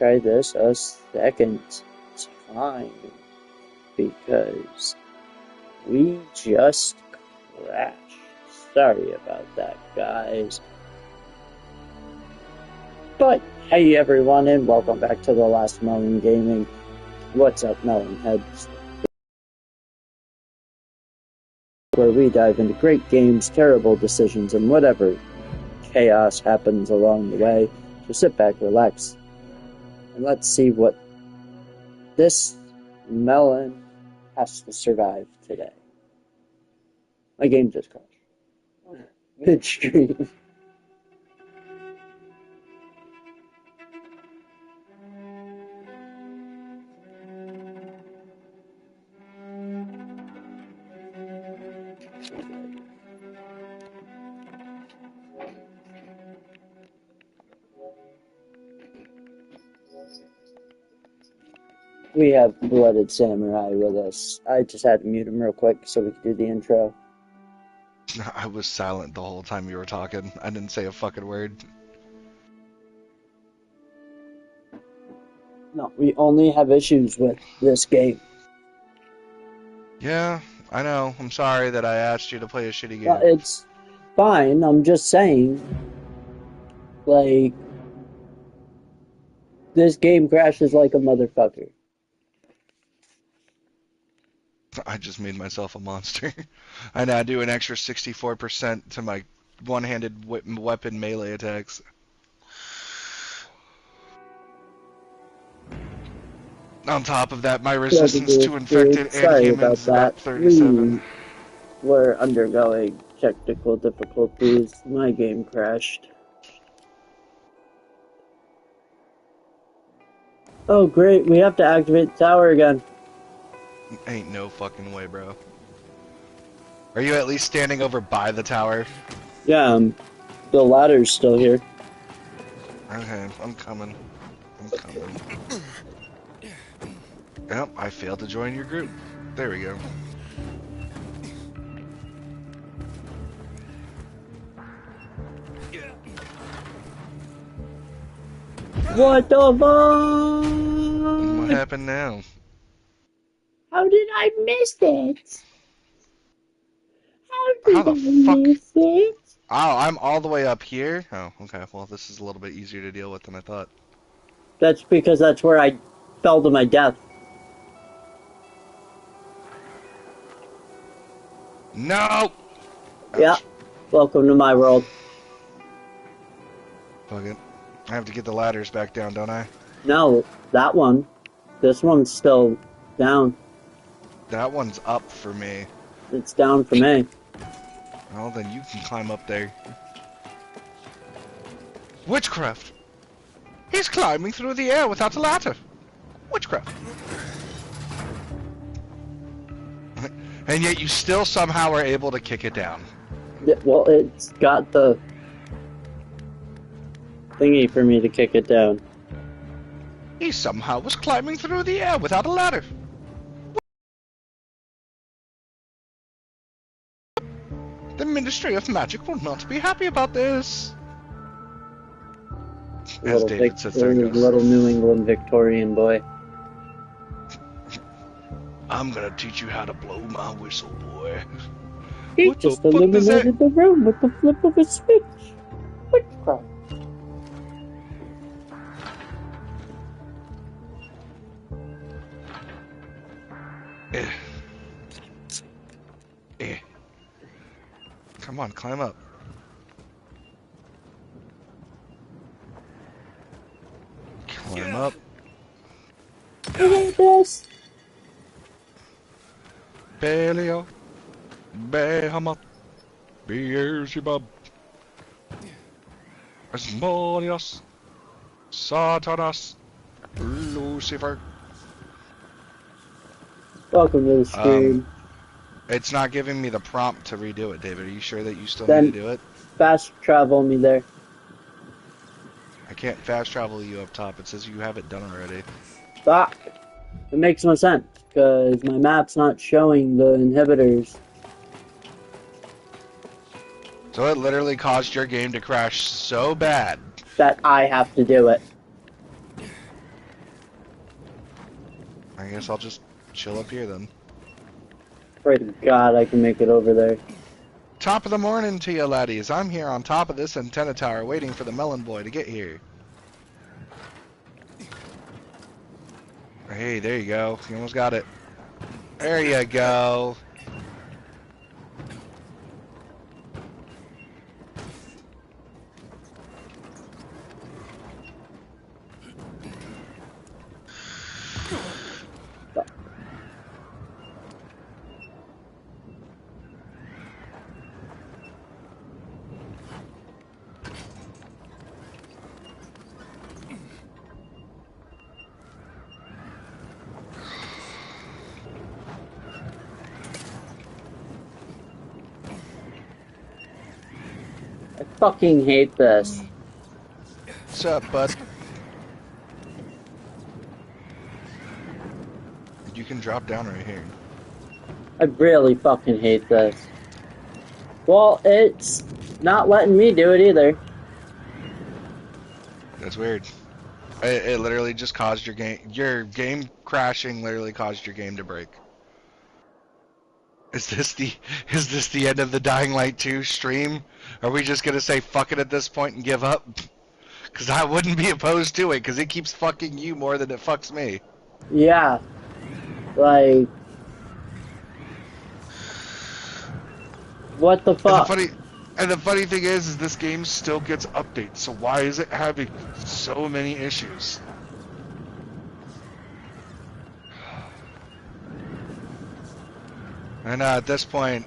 try this a second time because we just crashed. Sorry about that, guys. But hey everyone, and welcome back to the Last Melon Gaming. What's up, Melonheads? Where we dive into great games, terrible decisions, and whatever chaos happens along the way. So sit back, relax, and let's see what this melon has to survive today. My game just crashed. Midstream. We have Blooded Samurai with us. I just had to mute him real quick so we could do the intro. I was silent the whole time you were talking. I didn't say a fucking word. No, we only have issues with this game. Yeah, I know. I'm sorry that I asked you to play a shitty game. It's fine. I'm just saying, like, this game crashes like a motherfucker. I just made myself a monster. I now do an extra 64% to my one-handed weapon melee attacks. On top of that, my resistance to infected and humans is about 37. We're undergoing technical difficulties. My game crashed. Oh great, we have to activate the tower again. Ain't no fucking way, bro. Are you at least standing over by the tower? Yeah, the ladder's still here. Okay, I'm coming. Yep, I failed to join your group. There we go. What the fuck? What happened now? How did I miss it? How the did I miss it? Oh, I'm all the way up here? Oh, okay. Well, this is a little bit easier to deal with than I thought. That's because that's where I fell to my death. No! Yeah. Welcome to my world. Fuck it. I have to get the ladders back down, don't I? No, that one. This one's still down. That one's up for me. It's down for me. Well, then you can climb up there. Witchcraft! He's climbing through the air without a ladder! Witchcraft! And yet you still somehow are able to kick it down. Yeah, well, it's got the thingy for me to kick it down. He somehow was climbing through the air without a ladder. The Ministry of Magic will not be happy about this. As David sits there and goes, little New England Victorian boy. I'm gonna teach you how to blow my whistle, boy. He just eliminated the room with the flip of a switch. Witchcraft. Come on, climb up. Climb up. Look at this. Belio, Behemoth, Beelzebub, Asmodeus, Satanas, Lucifer. Welcome to the stream. It's not giving me the prompt to redo it, David. Are you sure that you still need to do it? Fast travel me there. I can't fast travel you up top. It says you have it done already. Fuck. It makes no sense, because my map's not showing the inhibitors. So it literally caused your game to crash so bad that I have to do it. I guess I'll just chill up here then. Pray to God I can make it over there. Top of the morning to you, laddies. I'm here on top of this antenna tower waiting for the melon boy to get here. Hey, there you go. You almost got it. There you go. I fucking hate this. What's up, bud? You can drop down right here. I really fucking hate this. Well, it's not letting me do it either. That's weird. It literally just caused your game crashing literally caused your game to break. Is this the end of the Dying Light 2 stream? Are we just gonna say fuck it at this point and give up? Cause I wouldn't be opposed to it, cause it keeps fucking you more than it fucks me. Yeah. Like, what the fuck? And the funny thing is this game still gets updates, so why is it having so many issues? And at this point,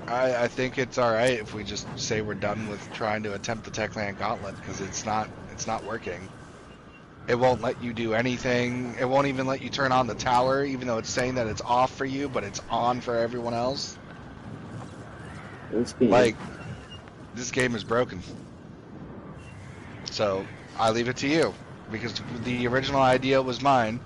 I think it's alright if we just say we're done with trying to attempt the Techland Gauntlet, because it's not working. It won't let you do anything. It won't even let you turn on the tower, even though it's saying that it's off for you, but it's on for everyone else. Like, this game is broken. So, I leave it to you. Because the original idea was mine,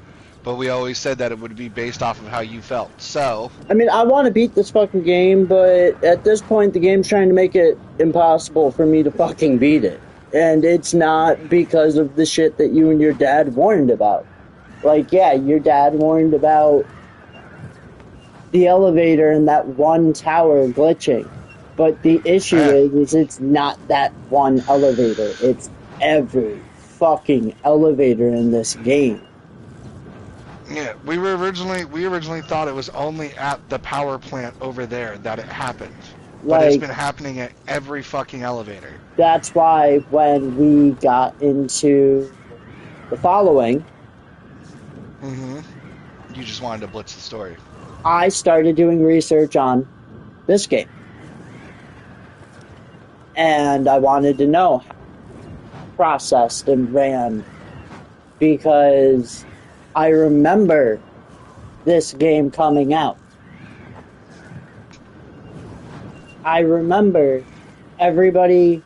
but we always said that it would be based off of how you felt. So, I mean, I want to beat this fucking game, but at this point, the game's trying to make it impossible for me to fucking beat it. And it's not because of the shit that you and your dad warned about. Like, yeah, your dad warned about the elevator in that one tower glitching. But the issue is it's not that one elevator. It's every fucking elevator in this game. Yeah, we originally thought it was only at the power plant over there that it happened. But it's been happening at every fucking elevator. That's why when we got into the following... You just wanted to blitz the story. I started doing research on this game. And I wanted to know how it processed and ran. Because I remember this game coming out. I remember everybody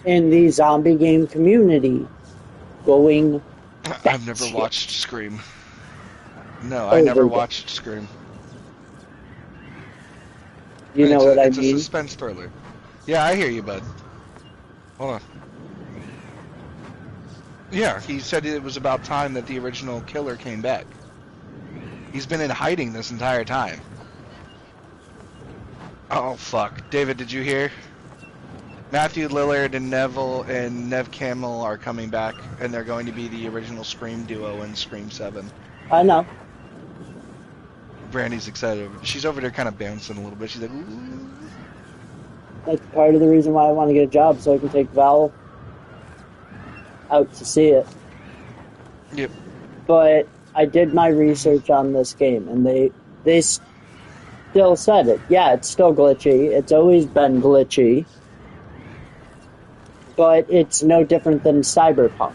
in the zombie game community going... I've never watched Scream. No, I never watched Scream. You know what I mean? It's a suspense thriller. Yeah, I hear you, bud. Hold on. Yeah, he said it was about time that the original killer came back. He's been in hiding this entire time. Oh, fuck. David, did you hear? Matthew Lillard and Nev Campbell are coming back, and they're going to be the original Scream duo in Scream 7. I know. Brandy's excited. She's over there kind of bouncing a little bit. She's like, ooh. That's part of the reason why I want to get a job, so I can take Val out to see it. Yep. But I did my research on this game, and they still said it. Yeah, it's still glitchy. It's always been glitchy. But it's no different than Cyberpunk.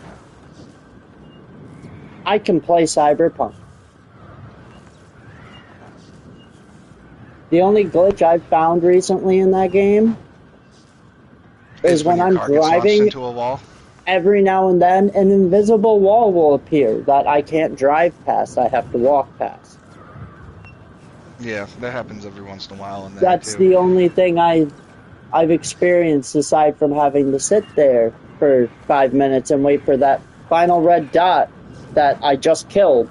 I can play Cyberpunk. The only glitch I've found recently in that game is when I'm driving, into a wall. Every now and then an invisible wall will appear that I can't drive past. I have to walk past. Yeah, that happens every once in a while. That's the only thing I've experienced aside from having to sit there for 5 minutes and wait for that final red dot that I just killed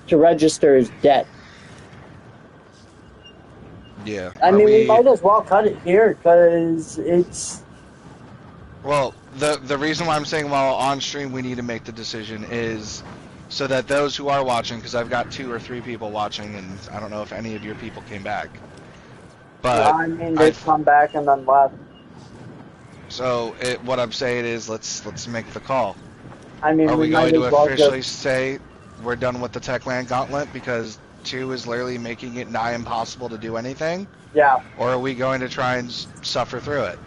to register as dead. Yeah. I mean, we might as well cut it here because it's. Well, the reason why I'm saying while on stream we need to make the decision is so that those who are watching, because I've got 2 or 3 people watching, and I don't know if any of your people came back. But I mean, they've come back and then left. So what I'm saying is, let's make the call. I mean, are we might going to as well officially just... say we're done with the Techland Gauntlet because 2 is literally making it nigh impossible to do anything? Yeah. Or are we going to try and suffer through it?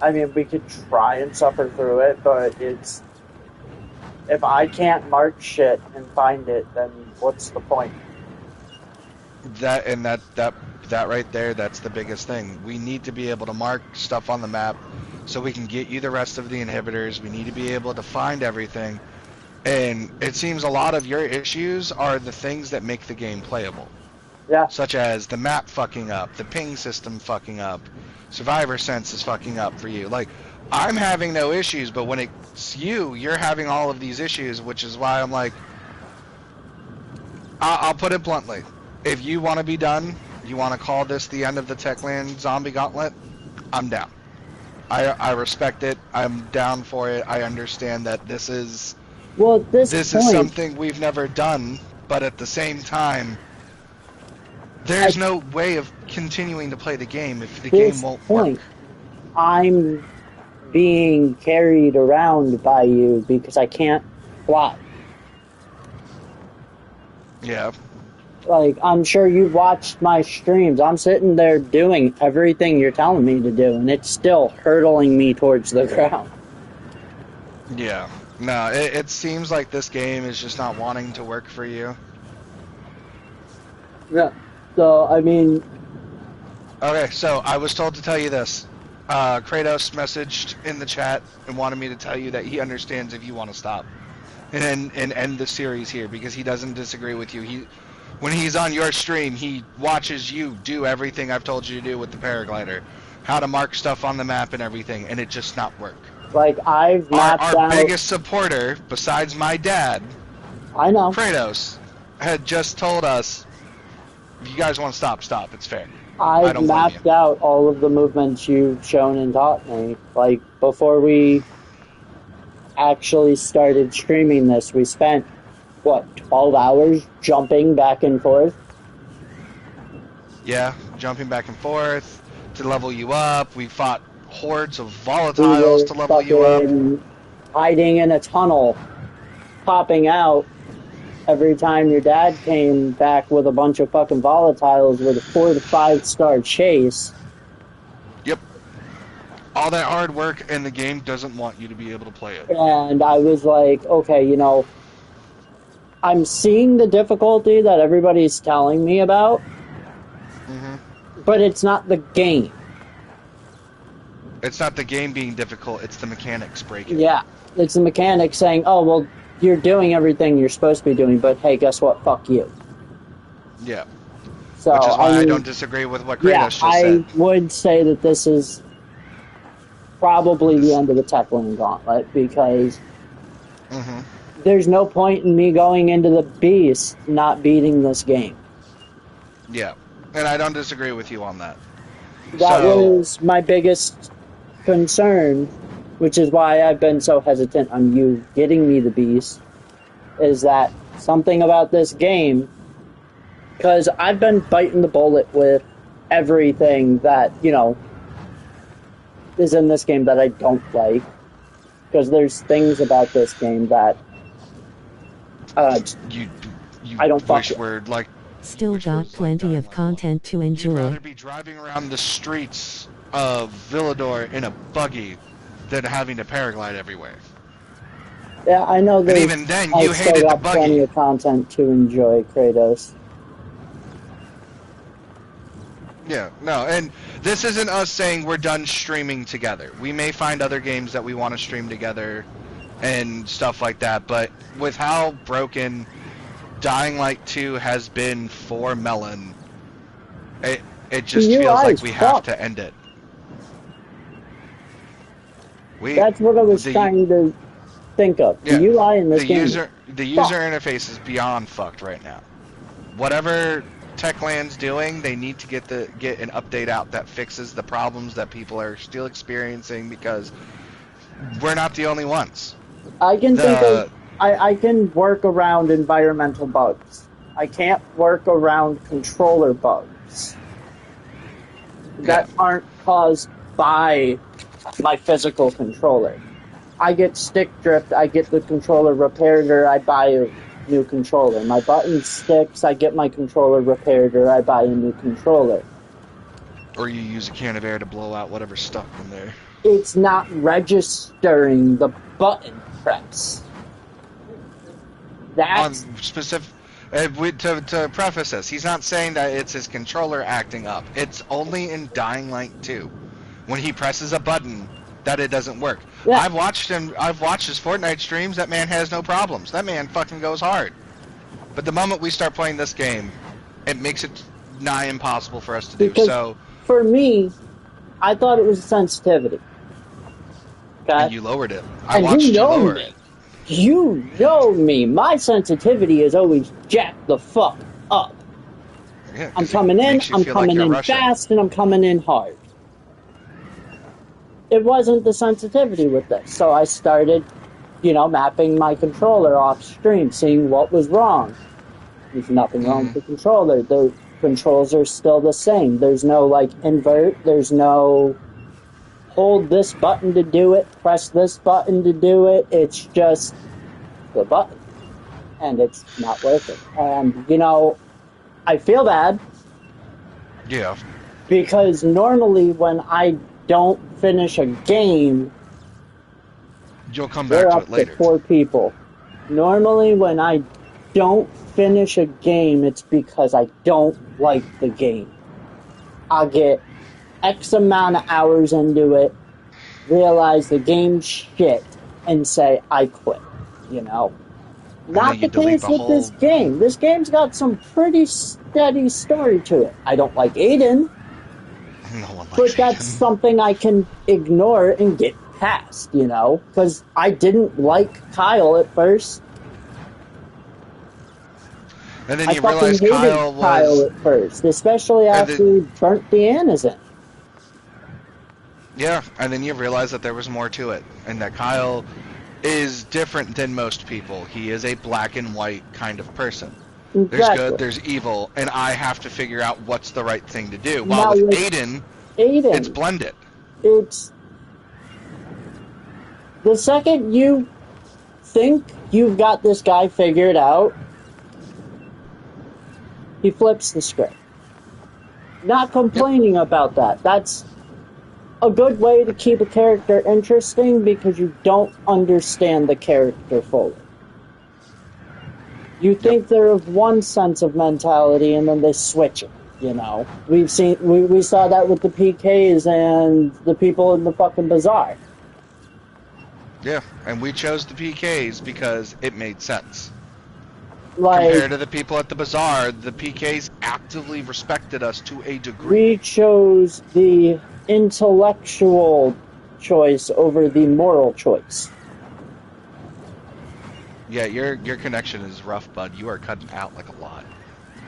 I mean, we could try and suffer through it, but it's... If I can't mark shit and find it, then what's the point? That right there, that's the biggest thing. We need to be able to mark stuff on the map so we can get you the rest of the inhibitors. We need to be able to find everything. And it seems a lot of your issues are the things that make the game playable. Yeah. Such as the map fucking up, the ping system fucking up, Survivor Sense is fucking up for you. Like, I'm having no issues, but when it's you're having all of these issues, which is why I'm like, I'll put it bluntly. If you want to be done, you want to call this the end of the Techland Zombie Gauntlet, I'm down. I respect it. I'm down for it. I understand that this is... Well, this is something we've never done, but at the same time, there's no way of continuing to play the game if the game won't work. I'm being carried around by you because I can't fly. Yeah. Like, I'm sure you've watched my streams. I'm sitting there doing everything you're telling me to do, and it's still hurtling me towards the ground. Yeah. No, it seems like this game is just not wanting to work for you. Yeah. So, I mean... Okay, so I was told to tell you this. Kratos messaged in the chat and wanted me to tell you that he understands if you want to stop and end the series here because he doesn't disagree with you. When he's on your stream, he watches you do everything I've told you to do with the paraglider, how to mark stuff on the map and everything, and it just not work. Like, I've mapped out... Our biggest supporter, besides my dad, I know, Kratos, had just told us, if you guys want to stop, it's fair. I've mapped out all of the movements you've shown and taught me. Like, before we actually started streaming this, we spent, 12 hours jumping back and forth? Yeah, jumping back and forth to level you up. We fought hordes of volatiles to level you up. Hiding in a tunnel, popping out every time your dad came back with a bunch of fucking volatiles with a 4 to 5 star chase. Yep. All that hard work, and the game doesn't want you to be able to play it. And I was like, okay, I'm seeing the difficulty that everybody's telling me about, but it's not the game. It's not the game being difficult, it's the mechanics breaking. Yeah, it's the mechanics saying, oh, well, you're doing everything you're supposed to be doing, but hey, guess what? Fuck you. Yeah. So, which is why I don't disagree with what Kratos just said. I would say that this is probably the end of the Techland Gauntlet, because there's no point in me going into the Beast not beating this game. Yeah, and I don't disagree with you on that. That was my biggest concern, which is why I've been so hesitant on you getting me the Beast, is that something about this game, because I've been biting the bullet with everything that, is in this game that I don't like, because there's things about this game that I don't wish were like... Still got plenty of content to enjoy. You'd rather be driving around the streets of Villador in a buggy than having to paraglide everywhere. Yeah, I know that. And even then, you hated the buggy. Plenty of content to enjoy, Kratos. Yeah, no, and this isn't us saying we're done streaming together. We may find other games that we want to stream together and stuff like that, but with how broken Dying Light 2 has been for Melon, it just feels like we have to end it. That's what I was trying to think of. Yeah, The UI in this the game. The user interface is beyond fucked right now. Whatever Techland's doing, they need to get an update out that fixes the problems that people are still experiencing, because we're not the only ones. I can think of. I can work around environmental bugs. I can't work around controller bugs that aren't caused by my physical controller. I get stick drift, I get the controller repaired, or I buy a new controller. My button sticks, I get my controller repaired, or I buy a new controller. Or you use a can of air to blow out whatever's stuck in there. It's not registering the button press. That's specific. To preface this, he's not saying that it's his controller acting up. It's only in Dying Light 2, when he presses a button, that it doesn't work. Yeah. I've watched his Fortnite streams. That man has no problems. That man fucking goes hard. But the moment we start playing this game, it makes it nigh impossible for us to do. Because so for me, I thought it was sensitivity. Okay? And you lowered it. I watched you lower it. You know me. My sensitivity is always jacked the fuck up. Yeah, I'm coming in, I'm coming in fast, and I'm coming in hard. It wasn't the sensitivity with this, so I started, mapping my controller off stream, seeing what was wrong. There's nothing wrong with the controller. The controls are still the same. There's no, invert. There's no hold this button to do it, press this button to do it. It's just the button. And it's not working. And, I feel bad. Yeah. Because normally when I don't finish a game, you'll come back to it later. To 4 people. Normally when I don't finish a game, it's because I don't like the game. I'll get X amount of hours into it, realize the game's shit, and say, I quit, Not the case with this game. This game's got some pretty steady story to it. I don't like Aiden, but that's something I can ignore and get past, because I didn't like Kyle at first. And then you realize Kyle at first, especially after he burnt the Anison. Yeah, and then you realize that there was more to it, and that Kyle is different than most people. He is a black and white kind of person. Exactly. There's good, there's evil, and I have to figure out what's the right thing to do. While with Aiden, it's blended. It's the second you think you've got this guy figured out, he flips the script. Not complaining about that. That's a good way to keep a character interesting, because you don't understand the character fully. You think they're of one sense of mentality, and then they switch it, we saw that with the PKs and the people in the fucking bazaar. Yeah, and we chose the PKs because it made sense. Compared to the people at the bazaar, the PKs actively respected us to a degree. We chose the intellectual choice over the moral choice. Yeah, your connection is rough, bud. You are cutting out like a lot.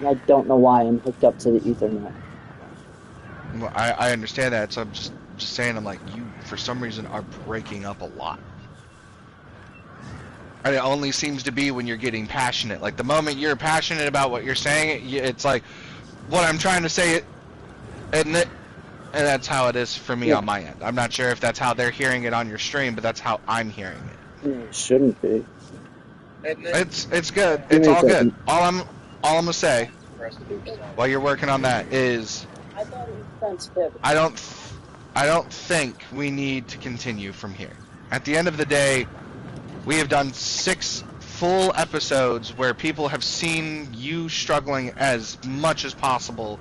I don't know why I'm hooked up to the Ethernet. Well, I understand that, so I'm just saying, you, for some reason, are breaking up a lot. And it only seems to be when you're getting passionate. Like, the moment you're passionate about what you're saying, it's like, what I'm trying to say, isn't it? And that's how it is for me on my end. I'm not sure if that's how they're hearing it on your stream, but that's how I'm hearing it. It shouldn't be. It's good. It's all good. All I'm gonna say while you're working on that is I thought it was sensitive. I don't think we need to continue from here. At the end of the day, we have done 6 full episodes where people have seen you struggling as much as possible,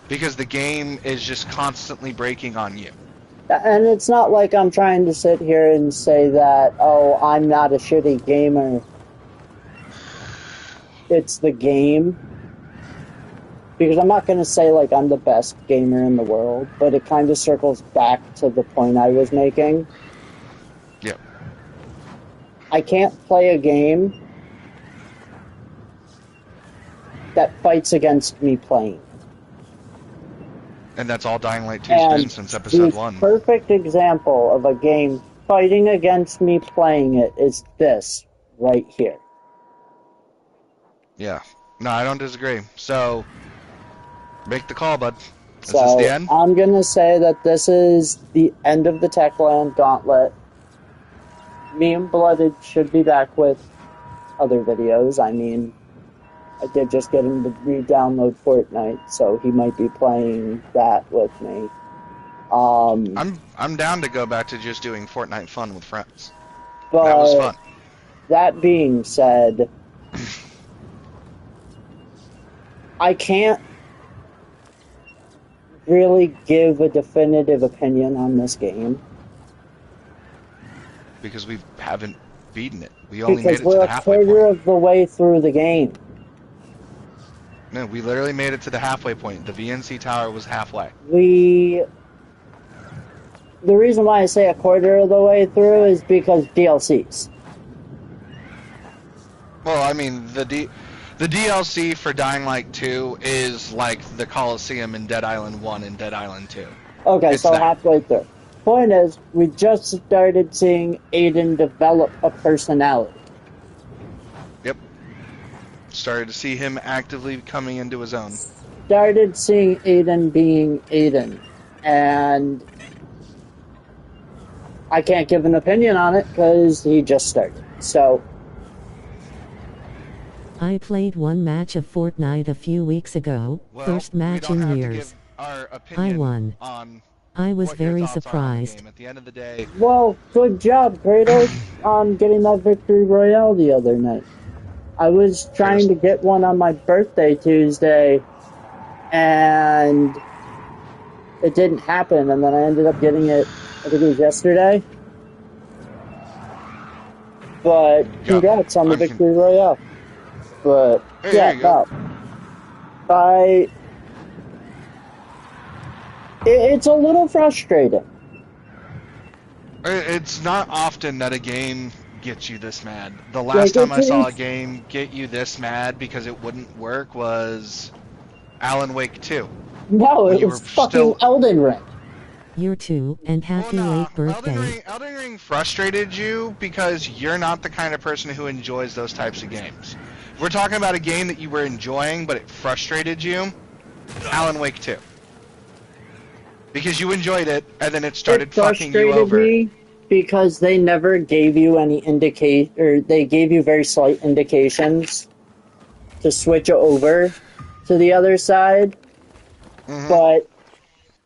because the game is just constantly breaking on you. And it's not like I'm trying to sit here and say that, I'm not a shitty gamer. It's the game. Because I'm not going to say, I'm the best gamer in the world, but it kind of circles back to the point I was making. Yep. I can't play a game that fights against me playing. And that's all Dying Light 2's been since episode the 1. Perfect example of a game fighting against me playing it is this right here. Yeah. No, I don't disagree. So, make the call, bud. Is So this the end? I'm going to say that this is the end of the Techland Gauntlet. Me and Blooded should be back with other videos. I mean, I did just get him to re-download Fortnite, so he might be playing that with me. I'm down to go back to just doing Fortnite fun with friends. But That was fun. that being said, I can't really give a definitive opinion on this game. Because we haven't beaten it. We only Because made it to we're the a halfway quarter point. of the way through the game. No, we literally made it to the halfway point. The VNC tower was halfway. The reason why I say a quarter of the way through is because DLCs. Well, I mean, the DLC for Dying Light 2 is like the Coliseum in Dead Island 1 and Dead Island 2. Okay, It's so that. halfway through. Point is, we just started seeing Aiden develop a personality. Yep. Started to see him actively coming into his own. Started seeing Aiden being Aiden. And I can't give an opinion on it because he just started. So, I played one match of Fortnite a few weeks ago, Well, first we match don't in have years. to give our opinion I won. on I was what your very thoughts are on the surprised. game. At the end of the day, well, good job, Kratos, on getting that victory royale the other night. I was trying to get one on my birthday Tuesday, and it didn't happen, and then I ended up getting it, I think it was yesterday. But congrats on the victory royale. But Hey, yeah, there you go. no. It's a little frustrating. It's not often that a game gets you this mad. The Like, last time I it's- saw a game get you this mad because it wouldn't work was Alan Wake 2. No, When it you was were fucking still- Elden Ring. Year 2, and happy late birthday. Elden Ring frustrated you because you're not the kind of person who enjoys those types of games. If we're talking about a game that you were enjoying but it frustrated you, Alan Wake 2. Because you enjoyed it, and then it started fucking you over. Me because they never gave you any or they gave you very slight indications to switch over to the other side. Mhm. But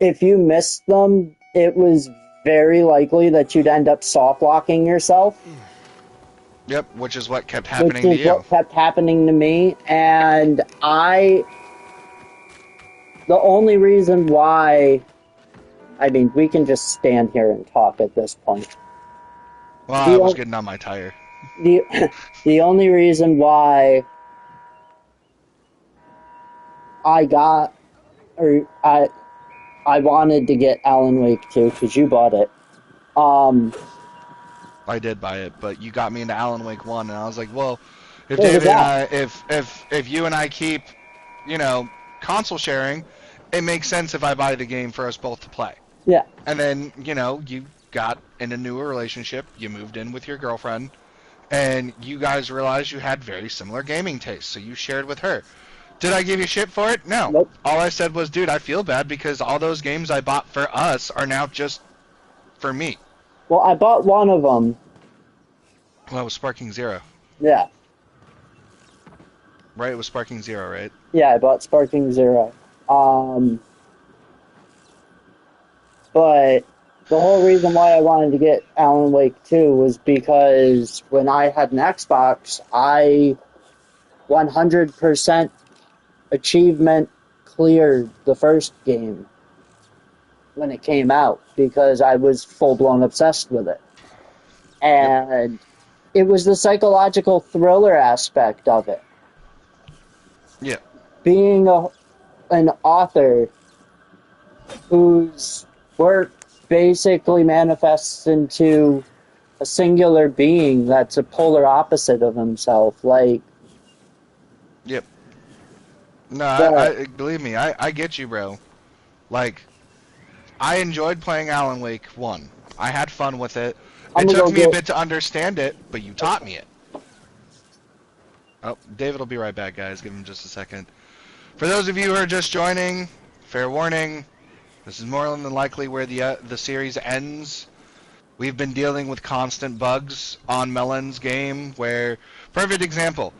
if you missed them, it was very likely that you'd end up soft locking yourself. Yep, which is what kept Which happening to is you. what kept happening to me, and the only reason why, I mean, we can just stand here and talk at this point. Well, I was getting on my tire. The only reason why I wanted to get Alan Wake 2, because you bought it. I did buy it, but you got me into Alan Wake 1, and I was like, well, if What was David and I, that? if you and I keep, console sharing, it makes sense if I buy the game for us both to play. Yeah. And then, you got in a newer relationship, you moved in with your girlfriend, and you guys realized you had very similar gaming tastes, so you shared with her. Did I give you shit for it? No. Nope. All I said was, dude, I feel bad because all those games I bought for us are now just for me. Well, I bought one of them. Well, it was Sparking Zero. Yeah. Right? It was Sparking Zero, right? Yeah, I bought Sparking Zero. But the whole reason why I wanted to get Alan Wake 2 was because when I had an Xbox, I 100% achievement cleared the first game when it came out because I was full-blown obsessed with it. And it was the psychological thriller aspect of it. Yeah. Being an author whose work basically manifests into a singular being that's a polar opposite of himself. Like, Yep. No, but I believe me, I get you, bro. Like, I enjoyed playing Alan Wake 1. I had fun with it. I'm It gonna took go me a get. bit to understand it, but you taught me it. Oh, David will be right back, guys. Give him just a second. For those of you who are just joining, fair warning, this is more than likely where the series ends. We've been dealing with constant bugs on Melon's game where, perfect example,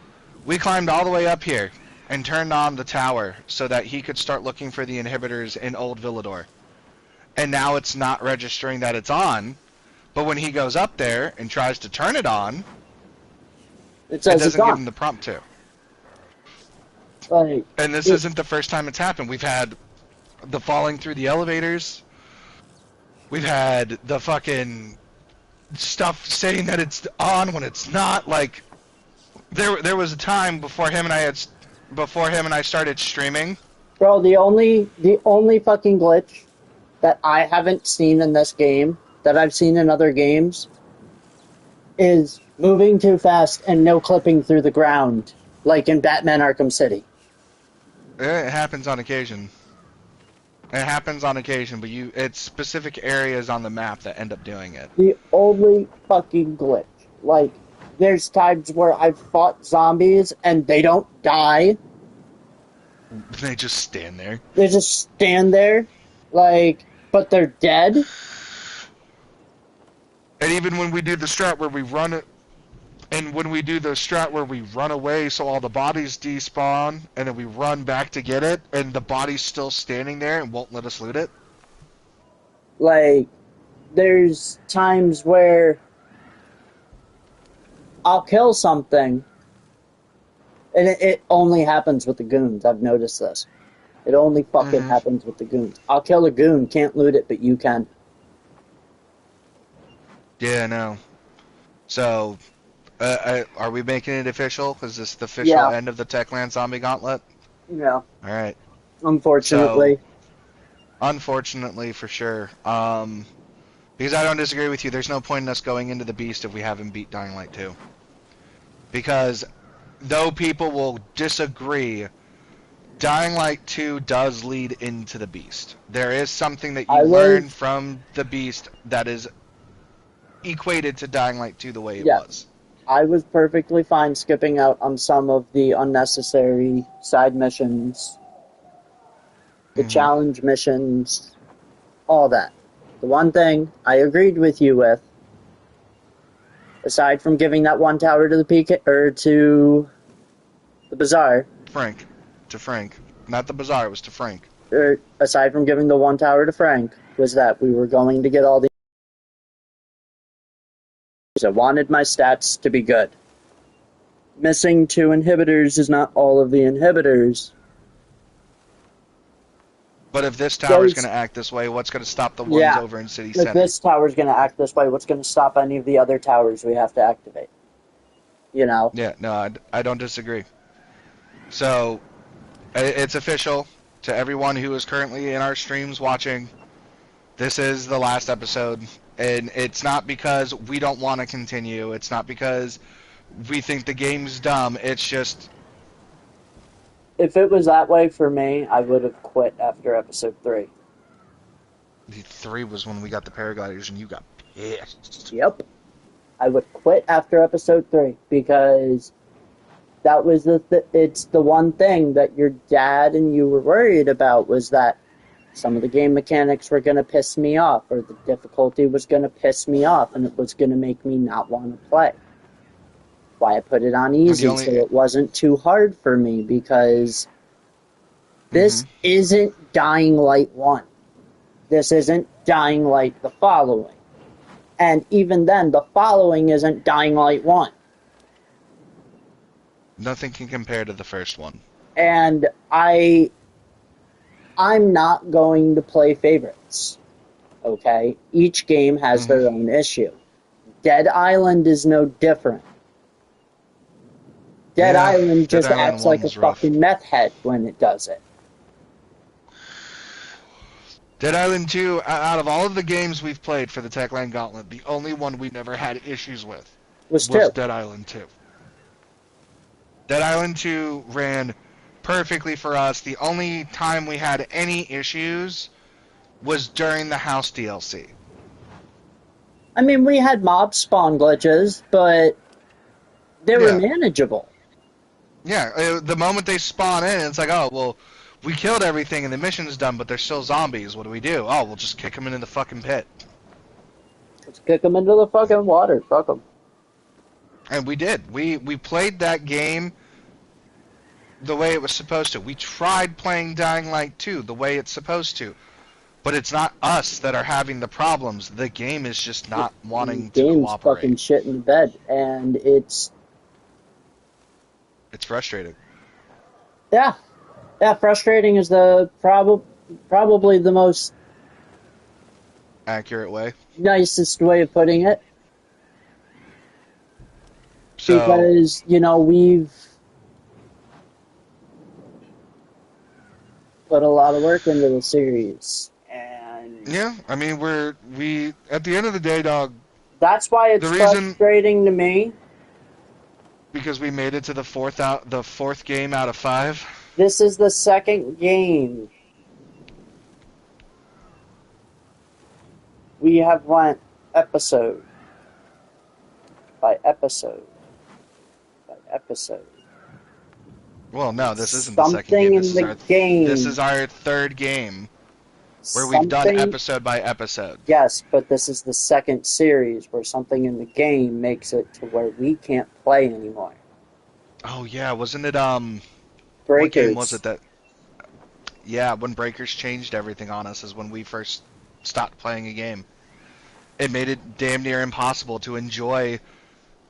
we climbed all the way up here and turned on the tower so that he could start looking for the inhibitors in Old Villador. And now it's not registering that it's on, but when he goes up there and tries to turn it on, It it says it's doesn't give on. him the prompt to. Like, And this isn't the first time it's happened. We've had the falling through the elevators. We've had the fucking stuff saying that it's on when it's not. Like, there was a time before him and I started streaming. bro, the only fucking glitch that I haven't seen in this game that I've seen in other games is moving too fast and no clipping through the ground, like in Batman Arkham City. It happens on occasion. It happens on occasion, but it's specific areas on the map that end up doing it. The only fucking glitch. Like, there's times where I've fought zombies and they don't die. They just stand there. They just stand there, like, but they're dead. And even when we do the strat where we run it, and when we do the strat where we run away so all the bodies despawn, and then we run back to get it, and the body's still standing there and won't let us loot it. Like, there's times where I'll kill something, and it only happens with the goons. I've noticed this. It only fucking happens with the goons. I'll kill a goon, can't loot it, but you can. Yeah, no. So, are we making it official? Is this the official Yeah. end of the Techland Zombie Gauntlet? Yeah, Alright. unfortunately. Unfortunately, for sure. Because I don't disagree with you, there's no point in us going into the Beast if we haven't beat Dying Light 2. Because, though people will disagree, Dying Light 2 does lead into the Beast. There is something that you learn from the Beast that is equated to Dying Light 2 the way it was. I was perfectly fine skipping out on some of the unnecessary side missions, the challenge missions, all that. The one thing I agreed with you with, aside from giving that one tower to the PK or to the Bazaar, To Frank. Not the Bazaar, it was to Frank. or aside from giving the one tower to Frank, was that we were going to get all the. I wanted my stats to be good. Missing 2 inhibitors is not all of the inhibitors. But if this tower's going to act this way, what's going to stop the ones over in City Center? If this tower's going to act this way, what's going to stop any of the other towers we have to activate? You know? Yeah, no, I don't disagree. So, it's official to everyone who is currently in our streams watching. This is the last episode, and it's not because we don't want to continue. It's not because we think the game's dumb. It's just... If it was that way for me, I would have quit after episode 3. 3 was when we got the paragliders, and you got pissed. Yep. I would quit after episode 3, because that was it's the one thing that your dad and you were worried about, was that some of the game mechanics were going to piss me off, or the difficulty was going to piss me off, and it was going to make me not want to play. Why I put it on easy, so it wasn't too hard for me, because this isn't Dying Light 1. This isn't Dying Light the following. And even then, the following isn't Dying Light 1. Nothing can compare to the first one. And I'm not going to play favorites. Okay? Each game has their own issue. Dead Island is no different. Dead Island just acts like a fucking meth head when it does it. Dead Island 2, out of all of the games we've played for the Techland Gauntlet, the only one we never had issues with Was was 2. Dead Island 2. Dead Island 2 ran perfectly for us. The only time we had any issues was during the house DLC. I mean, we had mob spawn glitches, but they were manageable. Yeah, the moment they spawn in, it's like, oh, well, we killed everything and the mission's done, but they're still zombies. What do we do? Oh, we'll just kick them into the fucking pit. Let's kick them into the fucking water. Fuck them. And we did. We played that game the way it was supposed to. We tried playing Dying Light 2 the way it's supposed to. But it's not us that are having the problems. The game is just not wanting to game's cooperate. Fucking shit in the bed, and it's frustrating. Yeah, frustrating is the probably the most accurate way. Nicest way of putting it. So, because, we've put a lot of work into the series. And yeah, I mean, we at the end of the day, dog. That's why it's frustrating to me. Because we made it to the fourth game out of 5. This is the second game. We have went episode by episode by episode. Well, no, this isn't the second game. This is our third game where we've done episode by episode. Yes, but this is the second series where something in the game makes it to where we can't play anymore. Oh yeah, wasn't it Breakers? What game was it that? Yeah, when Breakers changed everything on us is when we first stopped playing a game. It made it damn near impossible to enjoy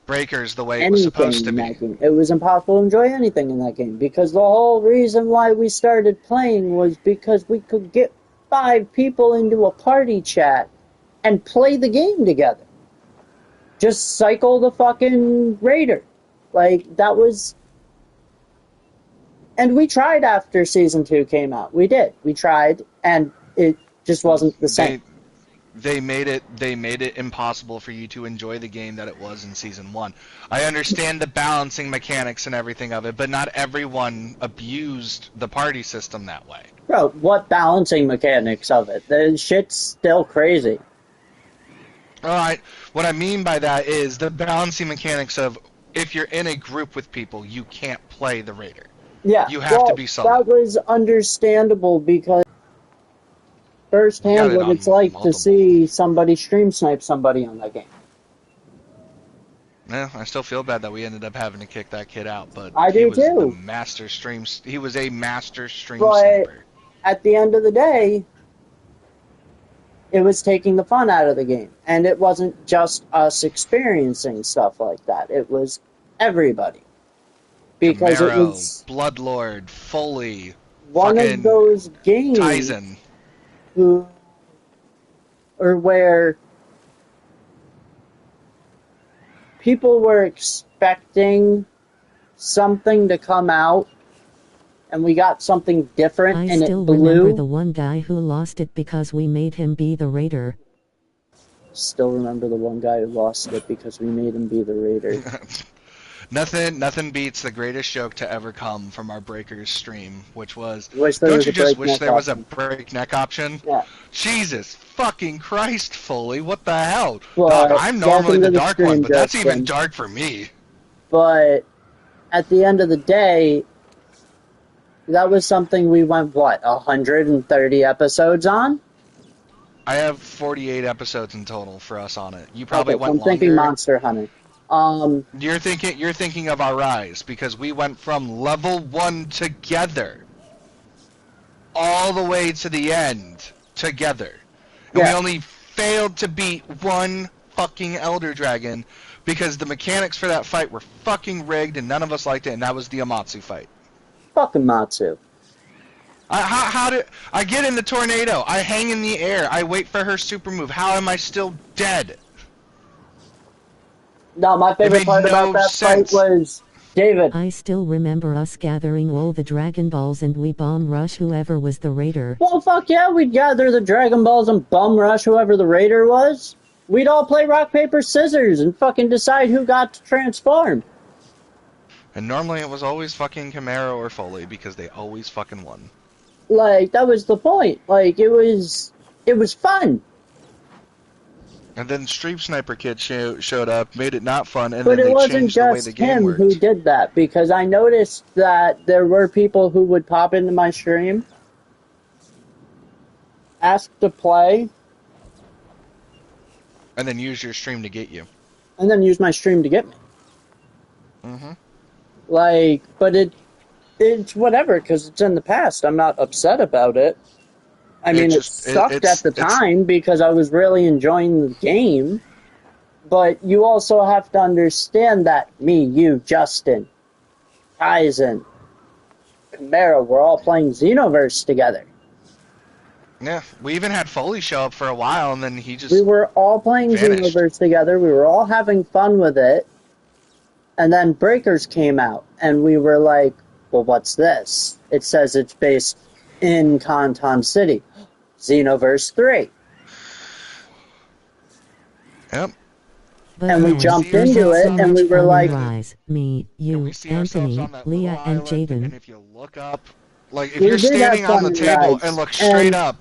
Breakers the way it was supposed to be. It was impossible to enjoy anything in that game because the whole reason why we started playing was because we could get 5 people into a party chat and play the game together. Just cycle the fucking raider. Like, that was... And we tried after Season 2 came out. We did. We tried, and it just wasn't the same. They made it impossible for you to enjoy the game that it was in Season 1. I understand the balancing mechanics and everything of it, but not everyone abused the party system that way. Bro, what balancing mechanics of it? The shit's still crazy. Alright, what I mean by that is the balancing mechanics of if you're in a group with people, you can't play the Raider. Yeah, you have to be solo. That was understandable because firsthand what it's like to see somebody stream snipe somebody on that game. Yeah, I still feel bad that we ended up having to kick that kid out, but I do too. He was a master stream but sniper. At the end of the day, it was taking the fun out of the game. And it wasn't just us experiencing stuff like that. It was everybody. Because Camaro, it was Bloodlord, Foley, one of those games Tyson. Where people were expecting something to come out and we got something different and it blew. I still remember the one guy who lost it because we made him be the Raider. Still remember the one guy who lost it because we made him be the Raider. Nothing beats the greatest joke to ever come from our Breakers stream, which was, don't you just wish there was a breakneck option? Yeah. Jesus fucking Christ, Foley, what the hell? Well, Dog, I'm normally the dark one, but that's even dark for me. But at the end of the day, that was something we went, 130 episodes on? I have 48 episodes in total for us on it. You probably went longer. I'm thinking Monster Hunter. You're thinking of our rise because we went from level 1 together all the way to the end together. And we only failed to beat one fucking Elder Dragon because the mechanics for that fight were fucking rigged and none of us liked it, and that was the Amatsu fight. Fucking Matsu. How did I get in the tornado? I hang in the air. I wait for her super move. How am I still dead? No, my favorite part about that fight was David. I still remember us gathering all the Dragon Balls and we bomb rush whoever was the raider. Well, fuck yeah, we'd gather the Dragon Balls and bum rush whoever the raider was. We'd all play rock, paper, scissors and fucking decide who got to transform. And normally it was always fucking Camaro or Foley because they always fucking won. Like, that was the point. Like, it was fun. And then Stream Sniper Kid showed up, made it not fun, and But then it they wasn't changed the way just the game him worked. who did that, because I noticed that there were people who would pop into my stream, ask to play, And then use your stream to get you. and then use my stream to get me. Mm-hmm. Like, but it's whatever, because it's in the past. I'm not upset about it. I mean, it sucked at the time because I was really enjoying the game. But you also have to understand that me, you, Justin, Kaizen, Camaro, we're all playing Xenoverse together. Yeah, we even had Foley show up for a while, and then he just... We were all playing vanished. Xenoverse together. We were all having fun with it. And then Breakers came out, and we were like, well, what's this? It says it's based in Canton City. Xenoverse 3. Yep. But And we no, jumped we had into it, so and much we were fun like- in Rise. Me, And you, we see ourselves Anthony, on that little Leah, and island, and Jaden. if you look up... Like, if We you're did have standing on fun the in table Rise, and look straight and up,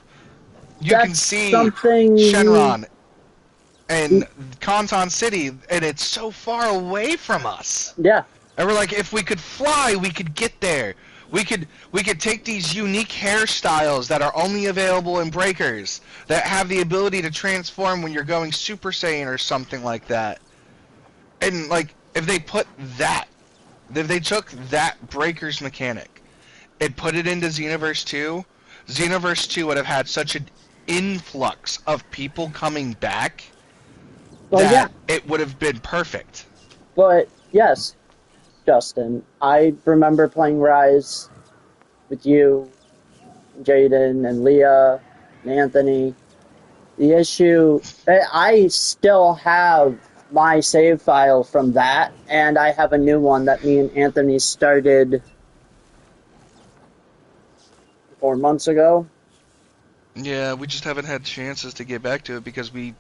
you can That's see something Shenron and Canton City, and it's so far away from us. Yeah. And we're like, if we could fly, we could get there. We could take these unique hairstyles that are only available in Breakers, that have the ability to transform when you're going Super Saiyan or something like that. And like, if they took that Breakers mechanic and put it into Xenoverse 2, Xenoverse 2 would have had such an influx of people coming back Well, that yeah. it would have been perfect. But, yes, Justin, I remember playing Rise with you, Jaden, and Leah, and Anthony. The issue, I still have my save file from that, and I have a new one that me and Anthony started 4 months ago. Yeah, we just haven't had chances to get back to it because we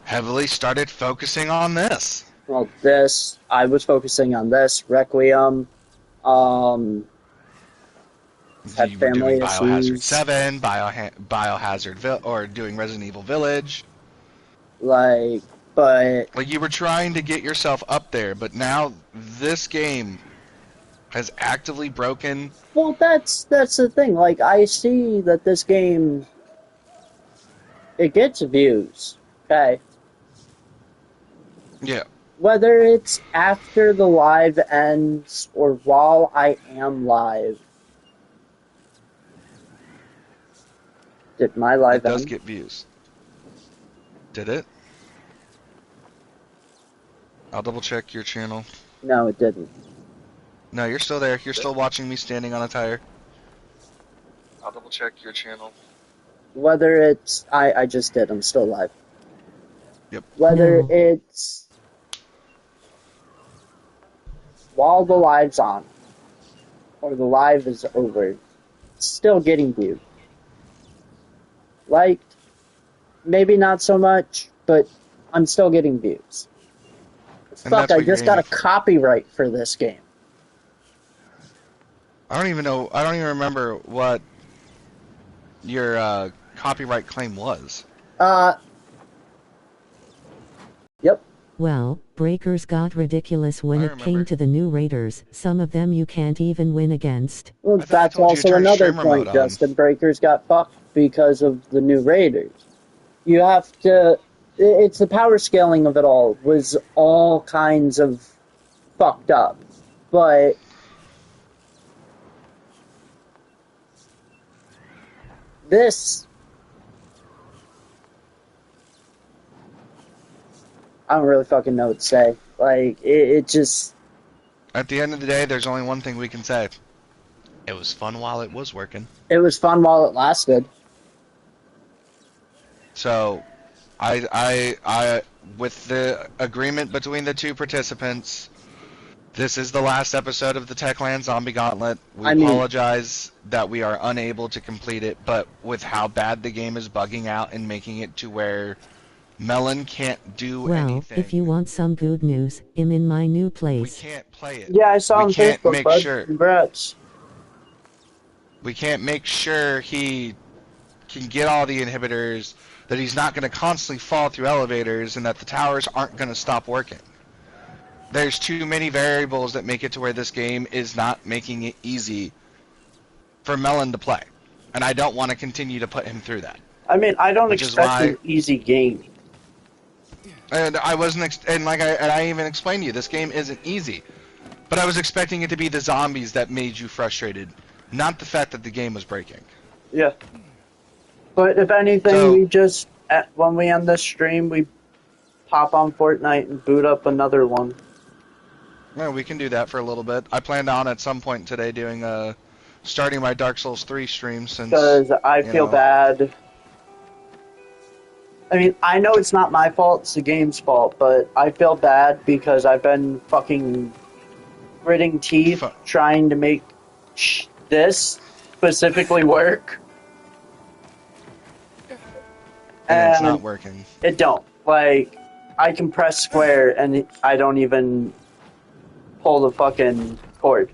heavily started focusing on this. Well, I was focusing on this, Requiem, had You were family doing Biohazard issues. 7, or doing Resident Evil Village. Like, but Like, you were trying to get yourself up there, but now this game has actively broken. well, that's the thing. Like, I see that this game, it gets views. Okay, Yeah. whether it's after the live ends or while I am live. Did my It live does end? get views. Did it? I'll double check your channel. No, it didn't. No, you're still there. You're still watching me standing on a tire. I'll double check your channel. Whether it's I just did. I'm still live. Yep. Whether No. it's while the live's on or the live is over, it's still getting viewed. Liked, maybe not so much, but I'm still getting views. And Fuck, that's I what you're just got a aiming for. copyright for this game. I don't even know. I don't even remember what your copyright claim was. Yep. Well, Breakers got ridiculous when I it came remember. to the new raiders. Some of them you can't even win against. Well, I thought I that's told you to also turn another streamer point, mode on. Justin. Breakers got fucked because of the new Raiders. You have to... It's the power scaling of it all was all kinds of fucked up. But... this... I don't really fucking know what to say. Like, it just... At the end of the day, there's only one thing we can say. It was fun while it was working. It was fun while it lasted. So, I with the agreement between the two participants, This is the last episode of the Techland Zombie Gauntlet. We I mean- apologize that we are unable to complete it, but with how bad the game is bugging out and making it to where Melon can't do Well, anything. if you want some good news, I'm in my new we place. can't play it. Yeah, I saw We on can't Facebook, make bud. sure. Congrats. We can't make sure he can get all the inhibitors, that he's not going to constantly fall through elevators, and that the towers aren't going to stop working. There's too many variables that make it to where this game is not making it easy for Melon to play. And I don't want to continue to put him through that. I mean, I don't Which is expect why- an easy game. And I wasn't, and I even explained to you, this game isn't easy. But I was expecting it to be the zombies that made you frustrated, not the fact that the game was breaking. Yeah. But if anything, So- we just, when we end this stream, we pop on Fortnite and boot up another one. Yeah, we can do that for a little bit. I planned on at some point today doing starting my Dark Souls 3 stream since Because I you feel know. bad. I mean, I know it's not my fault, it's the game's fault, but I feel bad because I've been fucking gritting teeth Fu- trying to make this specifically work. and it's And not working. it don't. Like, I can press square and I don't even pull the fucking cord.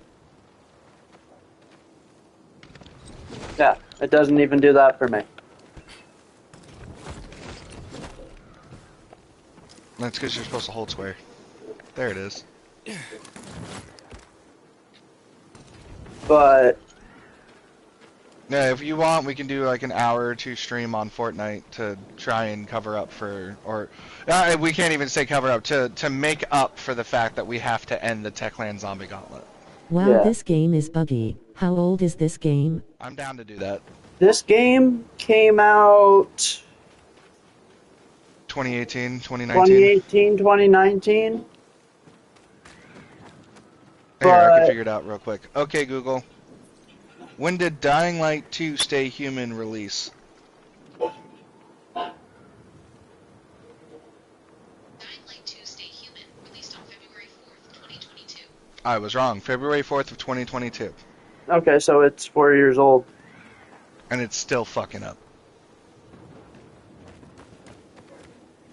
Yeah, it doesn't even do that for me. That's because you're supposed to hold square. There it is. But Yeah, if you want, we can do like an hour or two stream on Fortnite to try and cover up for, or we can't even say cover up, to make up for the fact that we have to end the Techland Zombie Gauntlet. Wow, Yeah. this game is buggy. How old is this game? I'm down to do that. this game came out 2018, 2019. 2018, 2019. Here, I can but- figure it out real quick. Okay, Google. When did Dying Light 2 Stay Human release? Dying Light 2 Stay Human, released on February 4th, 2022. I was wrong. February 4th of 2022. Okay, so it's 4 years old. And it's still fucking up.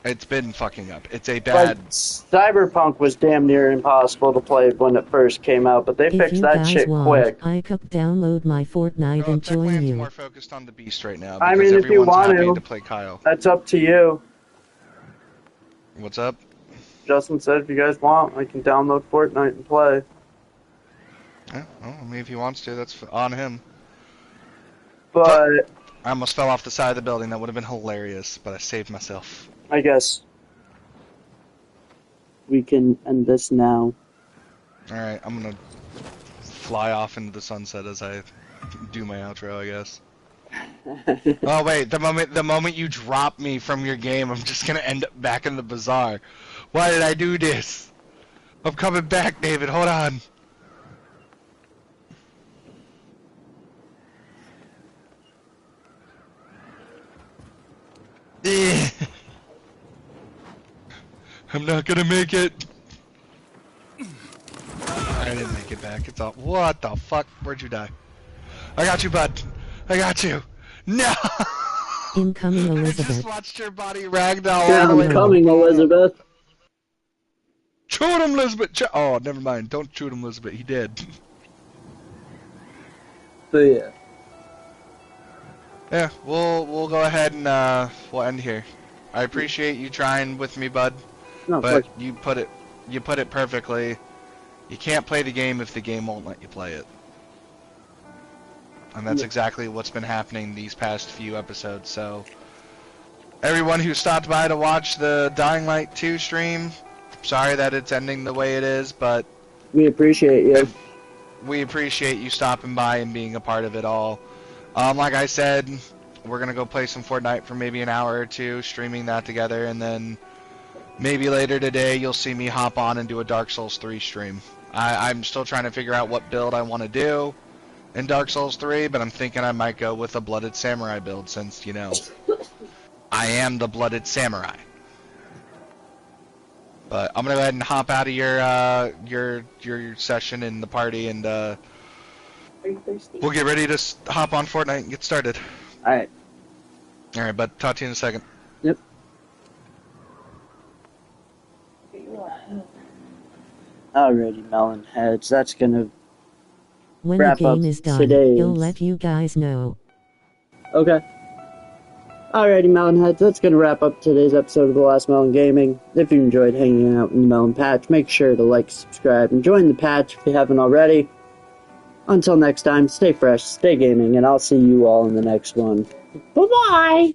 It's been fucking up. It's a bad... Like, Cyberpunk was damn near impossible to play when it first came out, but they If fixed you that guys shit want, quick. I could download my Fortnite No, and join Techland's you. more focused on the Beast right now. I Because mean, if you everyone's want happy to. to play Kyle. That's up to you. What's up? Justin said if you guys want, I can download Fortnite and play. Yeah, well, I mean, if he wants to, that's on him. But I almost fell off the side of the building. That would have been hilarious, but I saved myself. I guess we can end this now. Alright, I'm gonna fly off into the sunset as I do my outro, I guess. Oh wait, the moment you drop me from your game, I'm just gonna end up back in the bazaar. Why did I do this? I'm coming back, David, hold on. I'm not gonna make it. I didn't make it back. It's all. What the fuck? Where'd you die? I got you, bud. I got you. No. Incoming I just Elizabeth. watched your body ragdoll all Yeah, the I'm way. coming, Elizabeth. Shoot him, Elizabeth. Oh, never mind. Don't shoot him, Elizabeth. He did. So yeah. Yeah, we'll go ahead and we'll end here. I appreciate you trying with me, bud. No, But fuck. you put it perfectly. You can't play the game if the game won't let you play it. And that's Yeah. exactly what's been happening these past few episodes. So everyone who stopped by to watch the Dying Light 2 stream, sorry that it's ending the way it is, but We appreciate you. we appreciate you stopping by and being a part of it all. Like I said, we're gonna go play some Fortnite for maybe an hour or two, streaming that together, and then maybe later today you'll see me hop on and do a Dark Souls 3 stream. I'm still trying to figure out what build I want to do in Dark Souls 3, but I'm thinking I might go with a Blooded Samurai build since, you know, I am the Blooded Samurai. But I'm gonna go ahead and hop out of your session in the party, and Are you thirsty? we'll get ready to hop on Fortnite and get started. Alright. All right, but talk to you in a second. Yep. Alrighty, Melon Heads. That's gonna When wrap the up game is done, today's- he'll let you guys know. Okay. Alrighty, Melon Heads, that's going to wrap up today's episode of The Last Melon Gaming. If you enjoyed hanging out in the Melon Patch, make sure to like, subscribe, and join the patch if you haven't already. Until next time, stay fresh, stay gaming, and I'll see you all in the next one. Bye-bye!